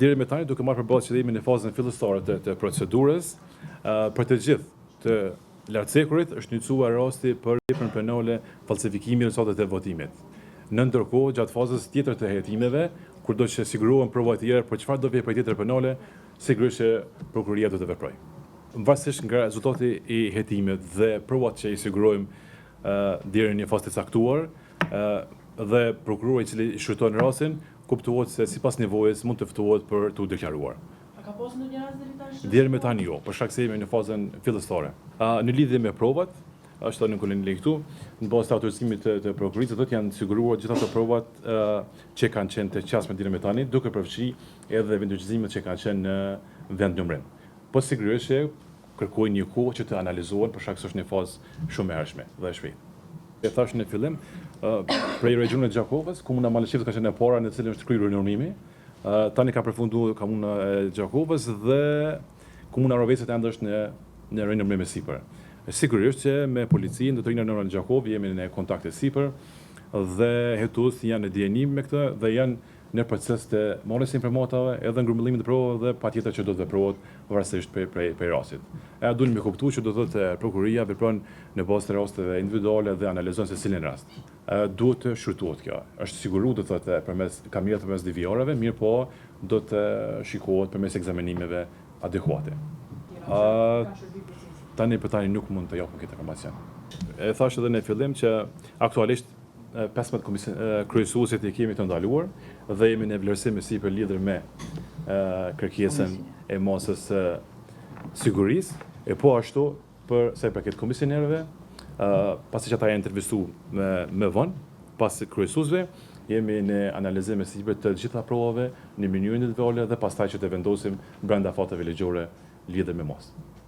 Deri me tani duke marrë përballë qëllimin në fazën fillestare të procedurës, për të gjithë të lartësekurit është nycuar rasti për veprën penale falsifikimi i rezultateve të votimit. Në ndërkohë, gjatë fazës tjetër të hetimeve, kurdo që sigurohen prova të tjera për çfarë do vepre tjetër penale, sigurisht që prokuroria do të veprojë. Varësisht nga rezultati i hetimit dhe provat që i sigurojmë deri në një fazë të caktuar, dhe prokurori i cili shkruton rastin, kuptohet se sipas nevojës mund të ftohet për të deklaruar. A ka pasur ndonjë rast deri tash? Deri me tani jo, për shkak se jemi në fazën fillestare. Në lidhje me provat, është në kolonën këtu, në bazë të autorizimit të prokurisë, do të janë siguruar gjithë ato provat që kanë qenë të qasme deri me tani, duke përfshi edhe vendosëzimet që kanë qenë në vendnumrim. Po sigurisht që kërkojnë një kohë që të analizohen për shkak se është në fazë shumë e hershme dhe e shpejtë. E thash në fillim, prej regionit Gjakovës, komuna Malaqevës ka qenë e para në cilën është kryer rinormimi. Tani ka përfunduar komuna e Gjakovës dhe komuna Rovesit ende është në rinormim e sipër. Sigurisht që me policinë do të rinë në Gjakovë jemi në kontakte sipër dhe hetues janë në dienim me këtë dhe janë në proces të marrjes së informata edhe ngrumbullimit të provave dhe patjetër që do të veprohet varësisht prej rastit. Duhet të kuptojmë që do të thotë prokuroria vepron në bazë të rasteve individuale dhe analizon se cilin rast. Duhet të shfrytëohet kjo. Është siguruar do të thotë përmes kamerat përmes DVR-ave, mirë po do të shikohet përmes ekzaminimeve adekuate. Tani për tani nuk mund të japim këtë informacion. E thash edhe në fillim që aktualisht 15 kryesuesit i kemi të ndaluar dhe jemi në vlerësim sipër lidhur me kërkesën e masës sigurisë, e po ashtu për sa i përket komisionerëve, pasi që ata janë intervistuar më vonë, pas kryesuesve, jemi në analizim sipër të gjitha provave në mënyrë individuale dhe pastaj që të vendosim brenda fateve ligjore lidhur me masë.